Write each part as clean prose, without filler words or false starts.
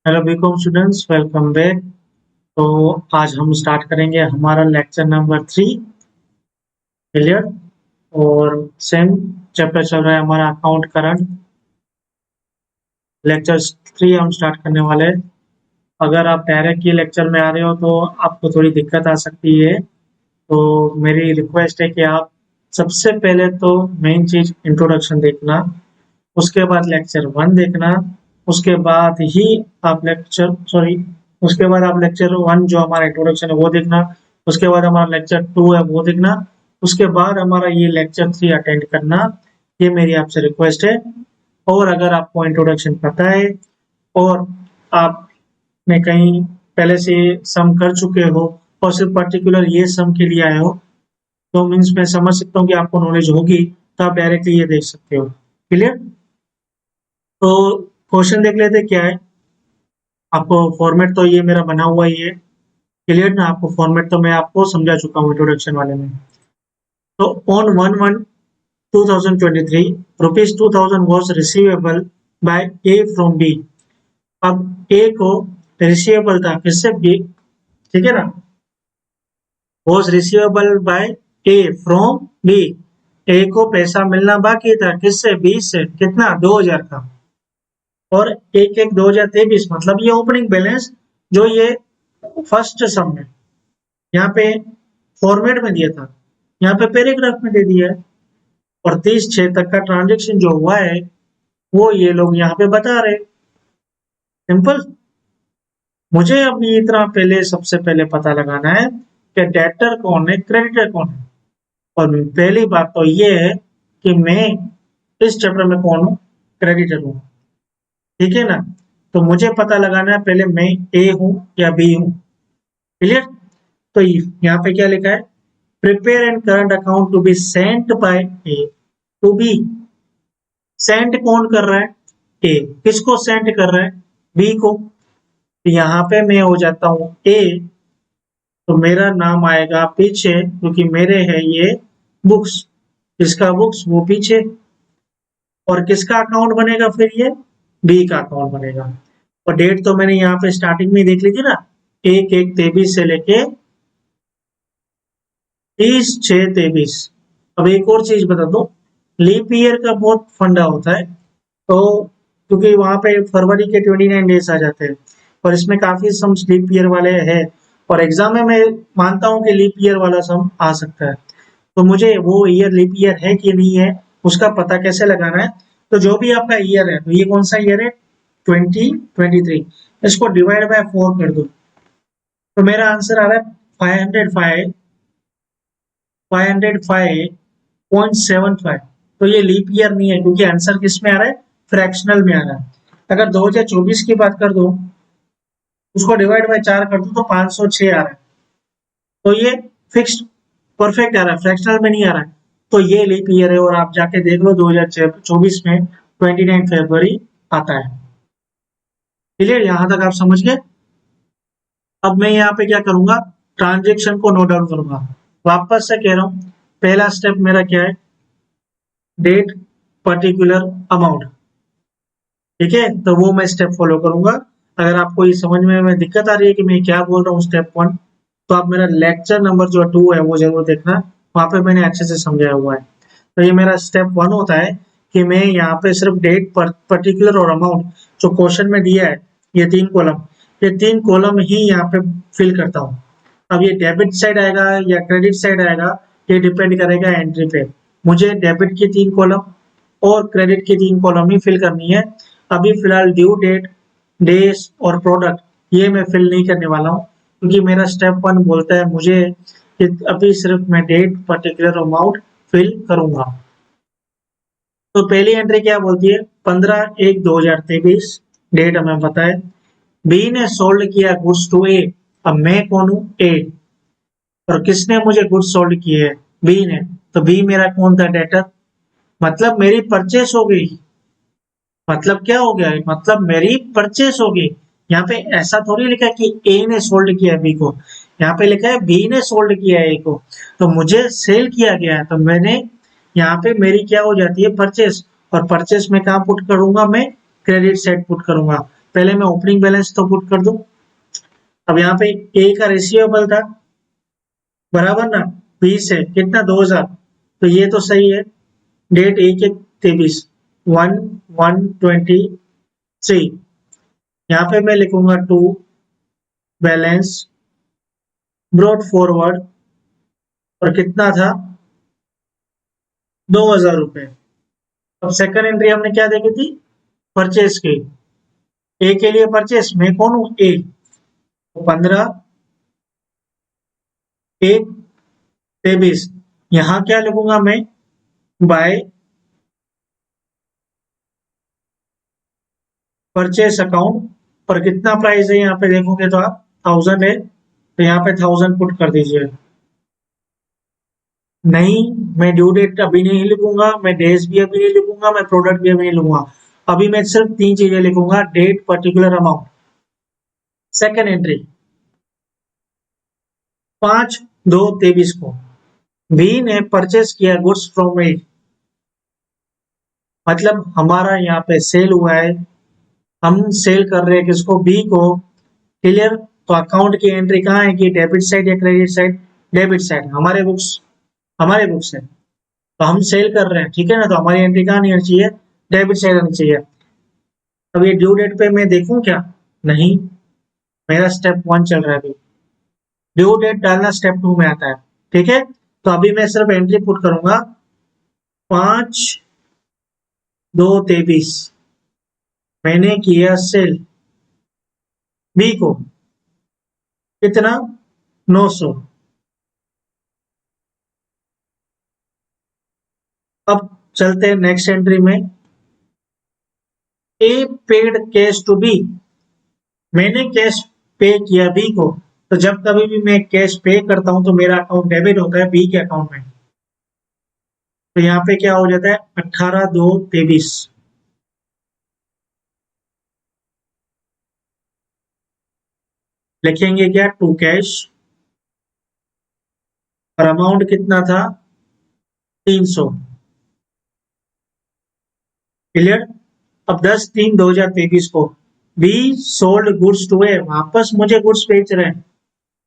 Hello BCom students, welcome back. तो आज हम स्टार्ट करेंगे हमारा लेक्चर नंबर 3। क्लियर। और सेम चैप्टर चल रहा है हमारा अकाउंट करंट। लेक्चर 3 हम स्टार्ट करने वाले हैं। अगर आप डायरेक्ट ये लेक्चर में आ रहे हो तो आपको थोड़ी दिक्कत आ सकती है। तो मेरी रिक्वेस्ट है कि आप सबसे पहले तो मेन चीज इंट्रोडक्शन देखना, उसके बाद लेक्चर 1 देखना, उसके बाद ही आप लेक्चर 1 जो हमारा इंट्रोडक्शन है वो देखना, उसके बाद हमारा लेक्चर 2 है वो देखना, उसके बाद हमारा ये लेक्चर 3 अटेंड करना। ये मेरी आपसे रिक्वेस्ट है। और अगर आपको इंट्रोडक्शन पता है और आपने कहीं पहले से सम कर चुके हो और सिर्फ पर्टिकुलर ये सम के लिए आए हो, तो मीन्स मैं समझ सकता हूँ कि आपको नॉलेज होगी, तो आप डायरेक्टली ये देख सकते हो। क्लियर। तो क्वेश्चन देख लेते क्या है। आपको फॉर्मेट तो ये मेरा बना हुआ ही है। क्लियर ना। आपको फॉर्मेट तो मैं आपको समझा चुका हूँ इंट्रोडक्शन वाले में। तो on 1/1/2023 rupees 2000 was receivable by A from B. अब ए को रिसीवेबल था किससे? बी। ठीक है ना। Was receivable by A from B. A को पैसा मिलना बाकी था किससे? बी से। कितना? 2000 का। और 1/1/2023 मतलब ये ओपनिंग बैलेंस जो ये फर्स्ट सम है, यहाँ पे फॉर्मेट में दिया था, यहाँ पे पैराग्राफ में दे दिया है। और 30/6 तक का ट्रांजेक्शन जो हुआ है वो ये लोग यहाँ पे बता रहे। सिंपल। मुझे अभी इतना पहले सबसे पहले पता लगाना है कि डेटर कौन है, क्रेडिटर कौन है। और पहली बात तो ये है कि मैं इस चैप्टर में कौन हूँ? क्रेडिटर हूँ। ठीक है ना। तो मुझे पता लगाना है पहले मैं ए हूँ या बी हूँ। क्लियर। तो यहाँ पे क्या लिखा है? Prepare and current account to B sent by A to B. Sent कौन कर रहा है? ए। किसको सेंट कर रहा है? बी को। तो यहाँ पे मैं हो जाता हूँ ए, तो मेरा नाम आएगा पीछे क्योंकि मेरे है ये बुक्स। किसका बुक्स? वो पीछे। और किसका अकाउंट बनेगा फिर? ये बी का अकाउंट बनेगा। और डेट तो मैंने यहाँ पे स्टार्टिंग में देख ली थी ना, 1/1/23 से लेके 30/6/23। अब एक और चीज बता दो, लीप ईयर का बहुत फंडा होता है। तो क्योंकि वहां पे फरवरी के 29 डेज आ जाते हैं और इसमें काफी सम लीप ईयर वाले हैं। और एग्जाम में मैं मानता हूँ कि लीप ईयर वाला सम आ सकता है। तो मुझे वो ईयर लीप ईयर है कि नहीं है उसका पता कैसे लगाना है। तो जो भी आपका ईयर है, तो ये कौन सा ईयर है? 2023। इसको डिवाइड बाय 4 कर दो, तो मेरा आंसर आ रहा है 505.75। तो ये लीप ईयर नहीं है क्योंकि आंसर किस में आ रहा है? फ्रैक्शनल में आ रहा है। अगर 2024 की बात कर दो, उसको डिवाइड बाय 4 कर दो तो 506 आ रहा है। तो ये फिक्स्ड परफेक्ट आ रहा है, फ्रैक्शनल में नहीं आ रहा है। तो ये लीप ईयर है और आप जाके देख लो 2024 में 29 फरवरी आता है। क्लियर। यहां तक आप समझ गए। अब मैं यहाँ पे क्या करूंगा? ट्रांजेक्शन को नोट डाउन करूंगा। वापस से कह रहा हूं, पहला स्टेप मेरा क्या है? Date, particular, amount. ठीक है। तो वो मैं स्टेप फॉलो करूंगा। अगर आपको ये समझ में दिक्कत आ रही है कि मैं क्या बोल रहा हूँ स्टेप 1, तो आप मेरा लेक्चर नंबर जो 2 है वो जरूर देखना। वहां पे मैंने अच्छे से समझाया हुआ है। तो ये मेरा स्टेप 1 होता है कि मैं यहाँ पे सिर्फ डेट, पर्टिकुलर और अमाउंट जो क्वेश्चन में दिया है, ये 3 कॉलम, ये 3 कॉलम ही यहाँ पे फिल करता हूँ। अब ये डेबिट साइड आएगा या क्रेडिट साइड आएगा, ये डिपेंड करेगा एंट्री पे। मुझे डेबिट की 3 कॉलम और क्रेडिट की 3 कॉलम ही फिल करनी है। अभी फिलहाल ड्यू डेट, डेज और प्रोडक्ट ये मैं फिल नहीं करने वाला हूँ क्योंकि मेरा स्टेप 1 बोलता है मुझे कि अभी सिर्फ मैं डेट, पर्टिकुलर, अमाउंट फिल करूंगा। तो पहली एंट्री क्या बोलती है? 15/1/2023। डेट हमें पता है। बी ने सोल्ड किया गुड्स टू ए। अब मैं कौन हूँ? ए। और किसने मुझे गुड्स सोल्ड किए? बी ने। तो बी मेरा कौन था? डेटर। मतलब मेरी परचेस हो गई। मतलब क्या हो गया? मतलब मेरी परचेस हो गई। यहाँ पे ऐसा थोड़ी लिखा है कि ए ने सोल्ड किया बी को, यहाँ पे लिखा है बी ने सोल्ड किया ए को। तो मुझे सेल किया गया है, तो मैंने यहाँ पे मेरी क्या हो जाती है? परचेस। और परचेस में कहाँ पुट करूंगा? मैं क्रेडिट साइड पुट करूंगा। पहले मैं ओपनिंग बैलेंस तो पुट कर दूं। अब यहाँ पे ए का रिसीवेबल था बराबर ना, 20 है कितना 2000, तो ये तो सही है। डेट 1/23 11/23। यहाँ पे मैं लिखूंगा टू बैलेंस ब्रॉड फॉरवर्ड और कितना था 2000 रुपए। अब सेकंड एंट्री हमने क्या देखी थी, परचेज की। ए के लिए परचेस, मैं कौन हूं ए, 15/1/23। यहाँ क्या लिखूंगा मैं, बाय परचेस अकाउंट, और कितना प्राइस है यहाँ पे देखोगे तो आप 1000 है, तो यहाँ पे 1000 पुट कर दीजिए। नहीं, मैं ड्यू डेट अभी नहीं लिखूंगा, मैं डेज भी अभी नहीं लिखूंगा, मैं प्रोडक्ट भी अभी नहीं लिखूंगा। अभी मैं सिर्फ 3 चीजें लिखूंगा, date, particular amount. Second entry 5/2/23 को बी ने परचेस किया गुड्स फ्रॉम ए, मतलब हमारा यहाँ पे सेल हुआ है, हम सेल कर रहे हैं किसको, बी को। क्लियर। तो अकाउंट की एंट्री कहाँ है कि डेबिट साइड या क्रेडिट साइड, डेबिट साइड। हमारे बुक्स है, तो हम सेल कर रहे हैं, ठीक है ना, तो हमारी एंट्री कहाँ नहीं आनी चाहिए, डेबिट साइड आनी चाहिए। अब ये ड्यू डेट पे मैं देखूं क्या, नहीं, मेरा स्टेप 1 चल रहा है अभी, ड्यू डेट डालना स्टेप 2 में आता है। ठीक है, तो अभी मैं सिर्फ एंट्री पुट करूंगा 5/2/23, मैंने किया सेल बी को, कितना 900। अब चलते हैं नेक्स्ट एंट्री में, ए पेड कैश टू बी, मैंने कैश पे किया बी को। तो जब कभी भी मैं कैश पे करता हूं तो मेरा अकाउंट डेबिट होता है बी के अकाउंट में। तो यहाँ पे क्या हो जाता है 18/2/23, लिखेंगे क्या, टू कैश, और अमाउंट कितना था 300। क्लियर। अब 10/3/2023 को बी सोल्ड गुड्स टू ए, वापस मुझे गुड्स बेच रहे हैं,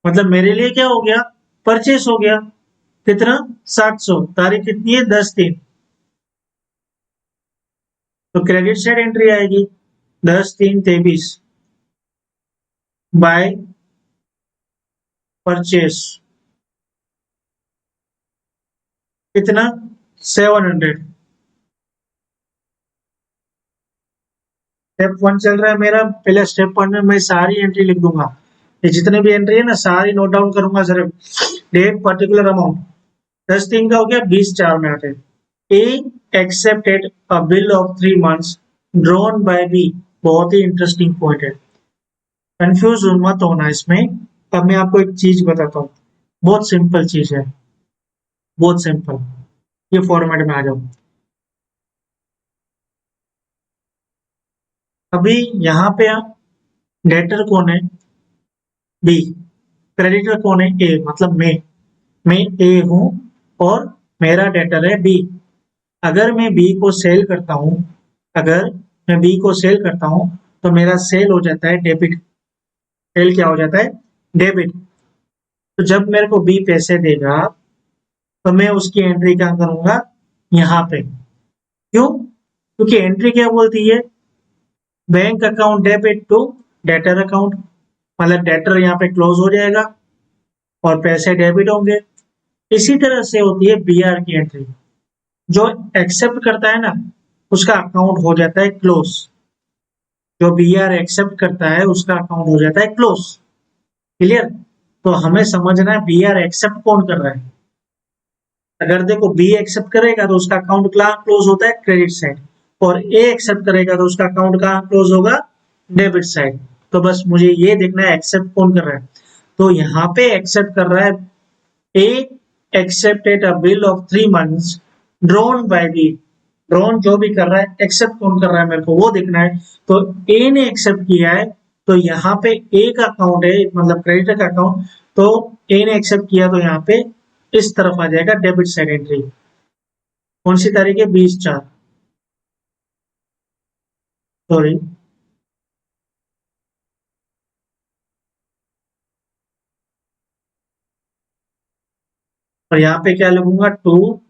मतलब मेरे लिए क्या हो गया, परचेस हो गया। कितना 700, तारीख कितनी है 10/3, तो क्रेडिट साइड एंट्री आएगी 10/3/23 बाय परचेस, कितना 700। स्टेप 1 चल रहा है मेरा, पहले स्टेप 1 में मैं सारी एंट्री लिख दूंगा, ये जितने भी एंट्री है ना सारी नोट डाउन करूंगा सिर्फ, डेट, पर्टिकुलर अमाउंट। 10/3 का हो गया, 20/4 में आते। A accepted a bill of 3 months drawn by B, बहुत ही इंटरेस्टिंग पॉइंट है, कंफ्यूज मत होना इसमें। अब मैं आपको एक चीज बताता हूँ, बहुत सिंपल चीज है, बहुत सिंपल। ये फॉर्मेट में आ जाओ। अभी यहाँ पे डेटर कौन है, बी, क्रेडिटर कौन है, ए, मतलब मैं ए हूं और मेरा डेटर है बी। अगर मैं बी को सेल करता हूं, अगर मैं बी को सेल करता हूं तो मेरा सेल हो जाता है डेबिट। सेल क्या हो जाता है, डेबिट। तो जब मेरे को बी पैसे देगा तो मैं उसकी एंट्री क्या करूंगा, यहाँ पे। क्यों, क्योंकि एंट्री क्या बोलती है, bank account debit to debtor account, मतलब डेटर यहाँ पे क्लोज हो जाएगा और पैसे डेबिट होंगे। इसी तरह से होती है बीआर की एंट्री, जो एक्सेप्ट करता है ना उसका अकाउंट हो जाता है क्लोज, जो बीआर एक्सेप्ट करता है उसका अकाउंट हो जाता है क्लोज। क्लियर। तो हमें समझना है बीआर एक्सेप्ट कौन कर रहा है। अगर देखो बी एक्सेप्ट करेगा तो उसका अकाउंट कहाँ क्लोज होता है, क्रेडिट साइड, और ए एक्सेप्ट करेगा तो उसका अकाउंट कहाँ क्लोज होगा, डेबिट साइड। तो बस मुझे ये देखना है एक्सेप्ट कौन कर रहा है। तो यहाँ पे एक्सेप्ट कर रहा है ए, accepted a bill of 3 months drawn by B, drawn जो भी कर रहा है एक्सेप्ट कौन कर रहा है मेरे को वो देखना है। तो ए ने एक्सेप्ट किया है, तो यहाँ पे ए का अकाउंट है, मतलब क्रेडिटर का अकाउंट, तो ए ने एक्सेप्ट किया तो यहाँ पे इस तरफ आ जाएगा डेबिट साइड एंट्री। कौन सी तारीख है 20/4, सॉरी और यहाँ पे क्या लिखूंगा, टू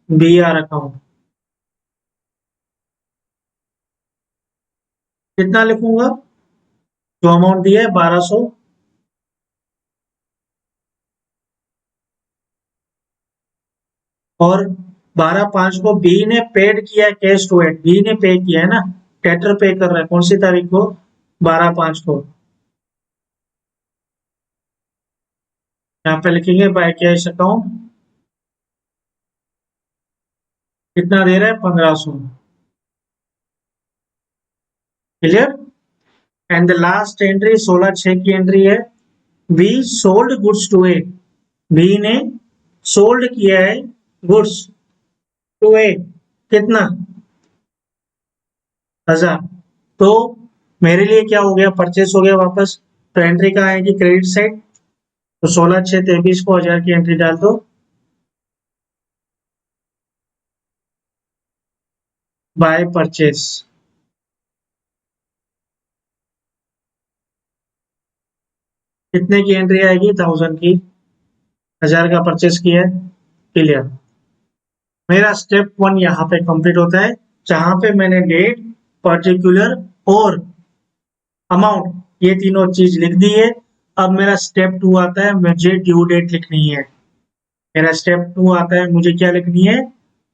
बी आर अकाउंट। कितना लिखूंगा, जो अमाउंट दिया है 1200, और 12/5 को बी ने पेड किया है कैश टू एड, बी ने पे किया है ना, डेटर पे कर रहा है कौन सी तारीख को, 12/5 को। यहाँ पे लिखेंगे बाय कैश अकाउंट, कितना दे रहा है, 1500। क्लियर। एंड द लास्ट एंट्री 16/6 की एंट्री है, B sold goods to A, B ने सोल्ड किया है गुड्स टू ए, कितना, 1000। तो मेरे लिए क्या हो गया, परचेस हो गया वापस। तो एंट्री कहाँ आएगी, क्रेडिट साइड। तो 16/6/23 को 1000 की एंट्री डाल दो, बाय परचेस। कितने की एंट्री आएगी, 1000 की, 1000 का परचेस किया है। क्लियर। मेरा स्टेप 1 यहाँ पे कंप्लीट होता है, जहां पे मैंने डेट, पर्टिकुलर और अमाउंट, ये तीनों चीज लिख दी है। अब मेरा स्टेप 2 आता है, मुझे ड्यू डेट लिखनी है। मेरा स्टेप 2 आता है, मुझे क्या लिखनी है,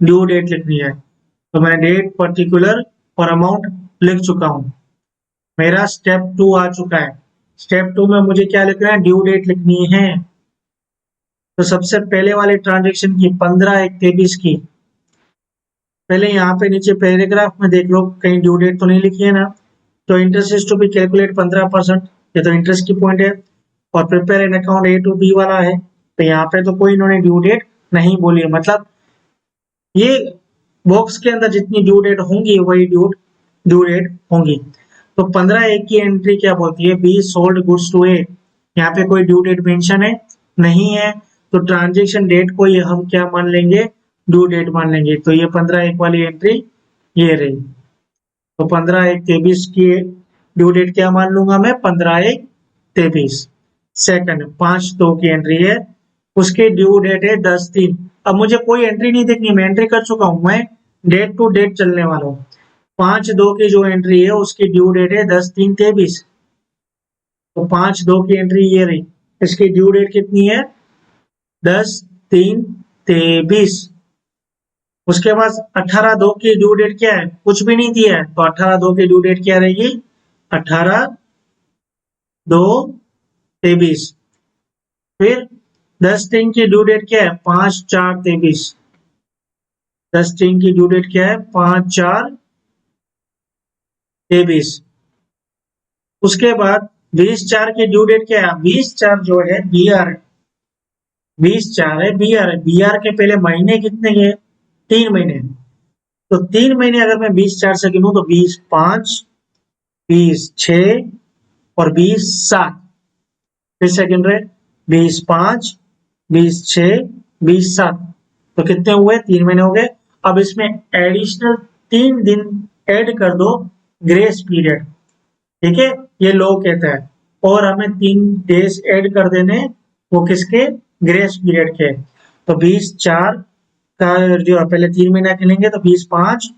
ड्यू डेट लिखनी है। तो मैं डेट, पर्टिकुलर और अमाउंट लिख चुका हूं। मेरा स्टेप 2 आ चुका है। स्टेप 2 में मुझे क्या लिखना है, ड्यू डेट लिखनी है। तो सबसे पहले वाले ट्रांजेक्शन की 15/1/23 की, पहले यहाँ पे नीचे पैराग्राफ में देख लो, कहीं ड्यू डेट तो नहीं लिखी है ना। तो interest is to be calculate 15%, ये तो इंटरेस्ट की पॉइंट है। और prepare an account A to B वाला है, तो यहाँ पे तो कोई इन्होंने ड्यू डेट नहीं बोली है, मतलब ये बॉक्स के अंदर जितनी ड्यू डेट होंगी वही ड्यू डेट होंगी। तो 15/1 की एंट्री क्या बोलती है, बी सोल्ड गुड्स टू ए, यहाँ पे कोई ड्यू डेट मेंशन है नहीं है, तो ट्रांजेक्शन डेट को ये हम क्या मान लेंगे, ड्यू डेट मान लेंगे। तो ये 15/1 वाली एंट्री ये रही। तो 15/1/23 की ड्यू डेट क्या मान लूंगा मैं, 15/1/23। सेकंड 5/2 की एंट्री है, उसकी ड्यू डेट है 10/3। अब मुझे कोई एंट्री नहीं देखनी, मैं एंट्री कर चुका हूं, मैं डेट टू डेट चलने वाला हूँ। 5/2 की जो एंट्री है उसकी ड्यू डेट है 10/3/23। तो 5/2 की एंट्री ये रही, इसकी ड्यू डेट कितनी है, 10/3/23। उसके बाद 18/2 की ड्यू डेट क्या है, कुछ भी नहीं दिया है, तो 18/2 की ड्यू डेट क्या रहेगी, 18/2/23। फिर 10/3 की ड्यू डेट क्या है, 5/4/23। 10/3 की ड्यू डेट क्या है, 5/4/23। उसके बाद 20/4 की ड्यू डेट क्या है, 20/4 जो है बी आर, 20/4 है बी आर, बी आर के पहले महीने कितने हैं, 3 महीने। तो 3 महीने अगर मैं 20/4 से गिनूं तो 20/5, 20/6 और 20/7। फिर से गिन रहे, 20/5, 20/6, 20/7। तो कितने हुए, 3 महीने हो गए। अब इसमें एडिशनल 3 दिन ऐड कर दो, ग्रेस पीरियड, ठीक है, ये लो कहता है। और हमें 3 डेज ऐड कर देने, वो किसके, ग्रेस पीरियड के। तो 20/4 का जो है, पहले 3 महीना गिनेंगे, तो 20/5,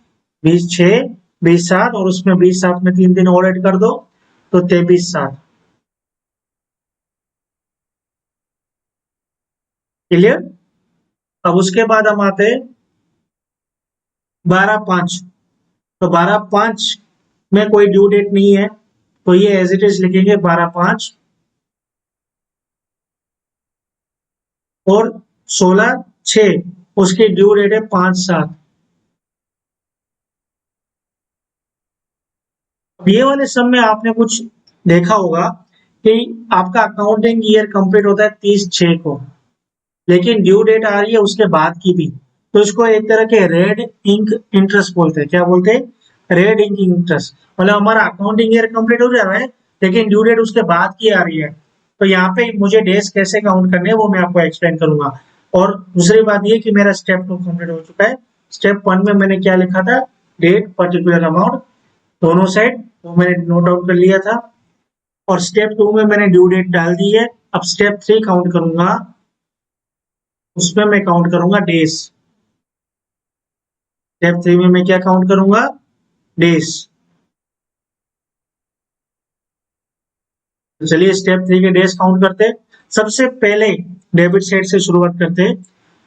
20/6, 20/7, और उसमें 20/7 में 3 दिन और ऐड कर दो, तो 23/7। क्लियर। अब उसके बाद हम आते हैं 12/5। तो 12/5 में कोई ड्यू डेट नहीं है, तो ये एज इट इज लिखेंगे 12/5। और 16/6 उसकी ड्यू डेट है 5/7। ये वाले सब में आपने कुछ देखा होगा कि आपका अकाउंटिंग ईयर कंप्लीट होता है 30/6 को, लेकिन ड्यू डेट आ रही है उसके बाद की भी। तो इसको एक तरह के रेड इंक इंटरेस्ट बोलते हैं, क्या बोलते हैं, रेड इंक इंटरेस्ट। मतलब हमारा अकाउंटिंग ईयर कंप्लीट हो जा रहा है, लेकिन ड्यू डेट उसके बाद की आ रही है। तो यहाँ पे मुझे डेज कैसे काउंट करने हैं वो मैं आपको एक्सप्लेन करूंगा। और दूसरी बात ये कि मेरा स्टेप 2 कंप्लीट हो चुका है। स्टेप 1 में मैंने क्या लिखा था, डेट, पर्टिकुलर, अमाउंट, दोनों साइड, वो मैंने नोट डाउन कर लिया था। और स्टेप 2 में मैंने ड्यू डेट डाल दी है। अब स्टेप 3 काउंट करूंगा, उसमें मैं काउंट करूंगा डेज। स्टेप 3 में मैं क्या काउंट करूंगा? डेज। तो चलिए स्टेप 3 के डेज काउंट करते हैं। सबसे पहले डेबिट साइड से शुरुआत करते हैं।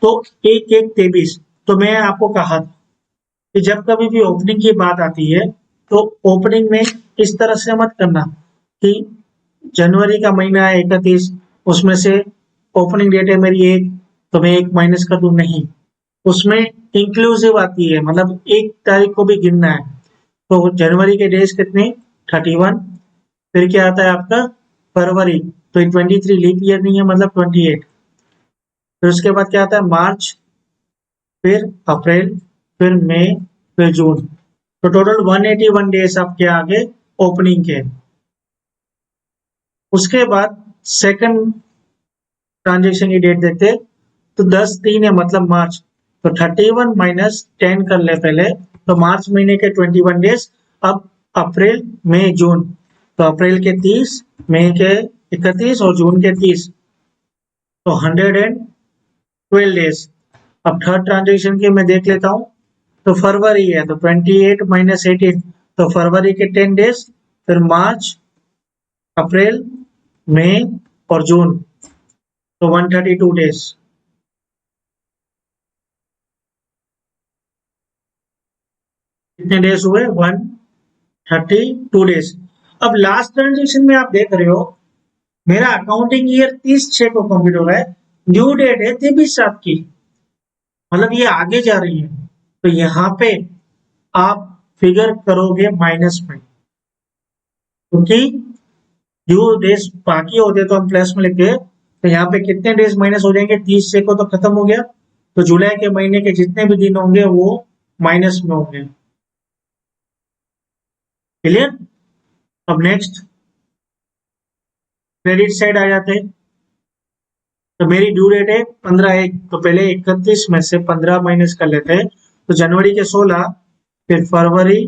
तो 1/1/23। तो मैं आपको कहा था कि जब कभी भी ओपनिंग की बात आती है तो ओपनिंग में इस तरह से मत करना कि जनवरी का महीना है 31, उसमें से ओपनिंग डेट है मेरी 1, तो मैं 1 माइनस कर दूं। नहीं, उसमें इंक्लूसिव आती है, मतलब 1 तारीख को भी गिनना है। तो जनवरी के डेज कितने? 31। फिर क्या आता है आपका? फरवरी। तो 23 लीप ईयर नहीं है, मतलब 28। फिर उसके बाद क्या आता है? मार्च, फिर अप्रैल, फिर मई, फिर जून। तो टोटल 181 डेज आपके आगे ओपनिंग के। उसके बाद सेकंड ट्रांजेक्शन की डेट देखते, तो 10/3 है, मतलब मार्च। तो 31 माइनस 10 कर ले पहले। तो मार्च महीने के 21 डेज। अब अप्रैल, मई, जून। तो अप्रैल के 30, मई के 31 और जून के 30। तो 112 डेज। अब थर्ड ट्रांजेक्शन के मैं देख लेता हूँ। तो फरवरी है, तो 28 माइनस 18। तो फरवरी के 10 डेज। फिर मार्च, अप्रैल, मई और जून। तो 132 डेज। कितने डेज हुए? 132 डेज। अब लास्ट ट्रांजेक्शन में आप देख रहे हो, मेरा अकाउंटिंग ईयर 30/6 को कंप्लीट हो रहा है। ड्यू डेट है 23/7 की, मतलब ये आगे जा रही है। तो यहाँ पे आप फिगर करोगे माइनस में, क्योंकि ड्यू डेज बाकी होते तो हम प्लस में लिखते। तो यहाँ पे कितने डेज माइनस हो जाएंगे? 30/6 को तो खत्म हो गया। तो जुलाई के महीने के जितने भी दिन होंगे वो माइनस में होंगे। क्लियर? अब नेक्स्ट क्रेडिट साइड आ जाते हैं। तो मेरी ड्यू डेट है 15/1, तो पहले 31 में से 15 माइनस कर लेते हैं। तो जनवरी के 16, फिर फरवरी,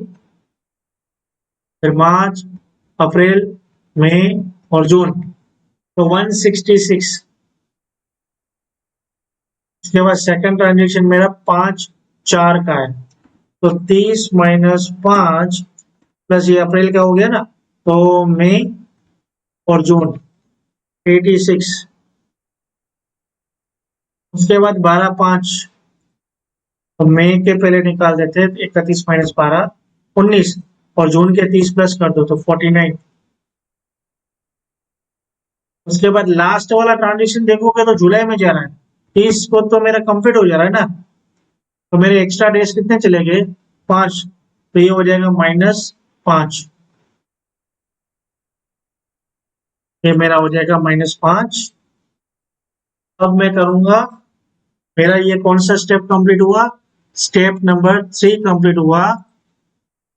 फिर मार्च, अप्रैल, मई और जून। तो 166। उसके बाद सेकंड ट्रांजेक्शन मेरा 5/4 का है। तो 30 माइनस 5 प्लस ये अप्रैल का हो गया ना, तो मई और जून 86। उसके बाद 12/5। तो मई के पहले निकाल देते, 31 माइनस 12 19। और जून के 30 प्लस कर दो तो 49। उसके बाद लास्ट वाला ट्रांजेक्शन देखोगे तो जुलाई में जा रहा है। 30 को तो मेरा कंप्लीट हो जा रहा है ना, तो मेरे एक्स्ट्रा डेज कितने चले गए? 5। तो ये हो जाएगा -5। ये मेरा हो जाएगा -5। अब मैं करूंगा, मेरा ये कौन सा स्टेप कंप्लीट हुआ? स्टेप नंबर 3 कंप्लीट हुआ।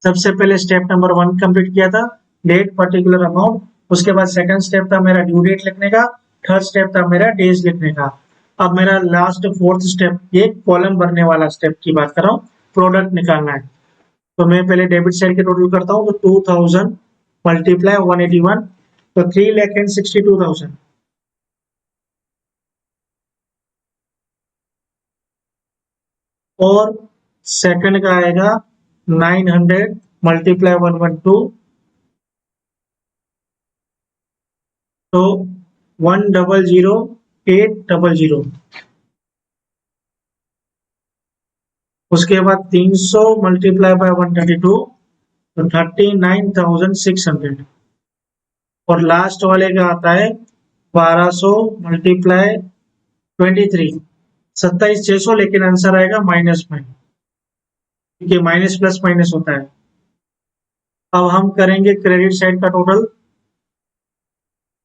सबसे पहले स्टेप नंबर 1 कंप्लीट किया था, डेट पर्टिकुलर अमाउंट। उसके बाद सेकंड स्टेप था मेरा ड्यू डेट लिखने का। थर्ड स्टेप था मेरा डेज लिखने का। अब मेरा लास्ट फोर्थ स्टेप, ये कॉलम भरने वाला स्टेप की बात कर रहा हूँ, प्रोडक्ट निकालना है। तो मैं पहले डेबिट साइड के टोटल करता हूँ। तो 2000 मल्टीप्लाई 181, तो 3,62,000। और सेकंड का आएगा 900 मल्टीप्लाई 112, तो 1,008,000। उसके बाद 300 मल्टीप्लाई बाय 132, तो 39,600। और लास्ट वाले का आता है 1200 मल्टीप्लाई 23, 27,600। लेकिन आंसर आएगा माइनस में, क्योंकि माइनस प्लस माइनस होता है। अब हम करेंगे क्रेडिट साइड का टोटल।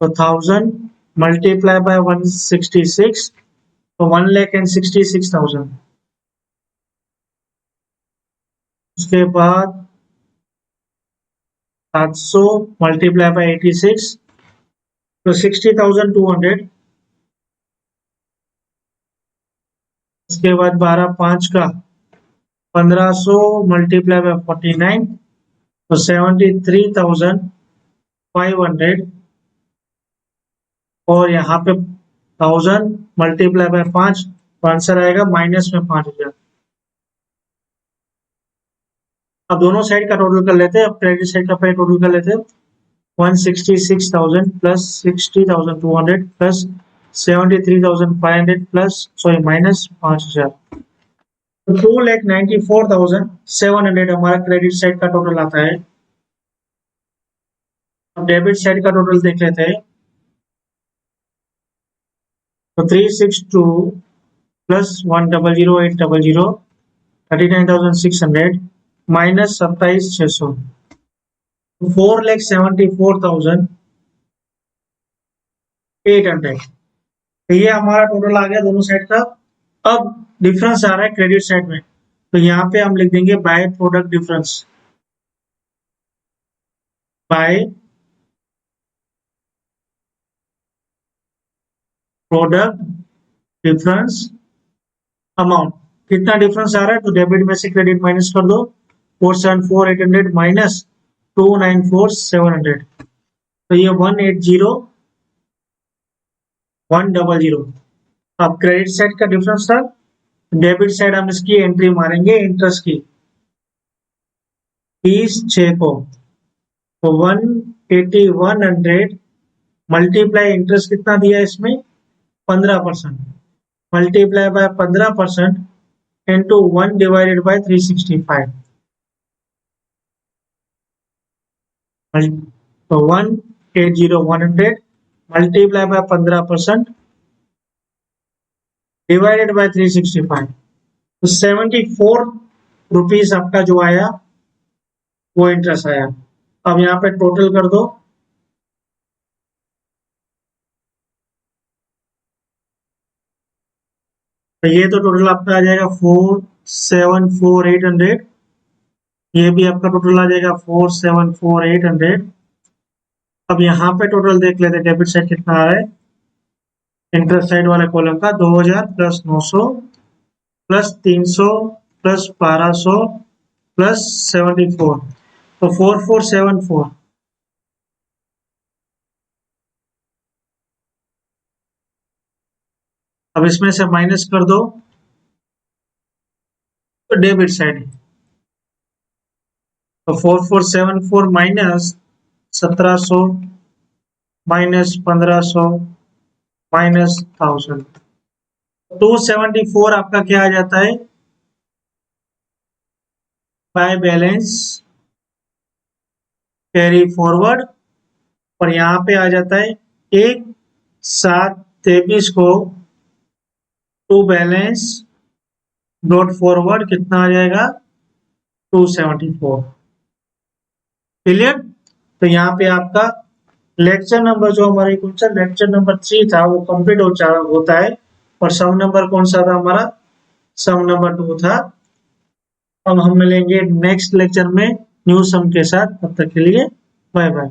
तो 1000 मल्टीप्लाई बाय 166, तो 1,66,000। उसके बाद 700 मल्टीप्लाई बाय 86, तो 60,200। उसके बाद 12/5 का 1500 मल्टीप्लाई बाय 49, तो 73,500। और यहाँ पे 1000 मल्टीप्लाई बाय 5, तो आंसर आएगा माइनस में 5000। अब दोनों साइड का टोटल कर लेते हैं। अब क्रेडिट साइड का पहले टोटल कर लेते हैं। 166,000 plus 60,200 plus 73,500 plus sorry minus 5000। तो 2,94,700 हमारा क्रेडिट साइड का टोटल आता है। अब डेबिट साइड का टोटल देख लेते हैं। तो 362 प्लस 1,008,000 39,600 माइनस 27,600 4,74,800। तो ये हमारा टोटल आ गया दोनों साइड का। अब डिफरेंस आ रहा है क्रेडिट साइड में, तो यहाँ पे हम लिख देंगे by product difference. By product difference amount, कितना डिफरेंस आ रहा है तो डेबिट में से क्रेडिट माइनस कर दो। 474,800 माइनस 294,700, तो ये 180,100। अब क्रेडिट साइड का डिफरेंस था, डेबिट साइड हम इसकी एंट्री मारेंगे इंटरेस्ट की 30/6 को, तो 180,100 मल्टीप्लाई इंटरेस्ट कितना दिया इसमें 15%, multiply by 15% into 1 divided by 365। तो 180,100 मल्टीप्लाई बाय 15% डिवाइडेड बाय 365, तो 74 रुपीज आपका जो आया वो इंटरेस्ट आया। अब यहाँ पे टोटल कर दो। तो ये तो टोटल आपका आ जाएगा 4,74,800। ये भी आपका टोटल आ जाएगा 4,74,800। अब यहाँ पे टोटल देख लेते हैं डेबिट साइड कितना आ रहा है। इंटरेस्ट साइड वाले कॉलम का 2,000 प्लस 900 प्लस 300 प्लस 1,200 प्लस 74, तो 4,474। अब इसमें से माइनस कर दो तो डेबिट साइड, तो 4,474 माइनस 1,700 माइनस 1,500 माइनस 1,000, 274 आपका क्या आ जाता है बाय बैलेंस कैरी फॉरवर्ड, और यहाँ पे आ जाता है 1,723 को टू बैलेंस डॉट फॉरवर्ड कितना आ जाएगा 274। क्लियर। तो यहाँ पे आपका लेक्चर नंबर जो हमारे कौन सा लेक्चर नंबर 3 था वो कंप्लीट होता है। और सम नंबर कौन सा था हमारा, सम नंबर 2 था। अब हम मिलेंगे नेक्स्ट लेक्चर में न्यू सम के साथ, तब तक के लिए बाय बाय।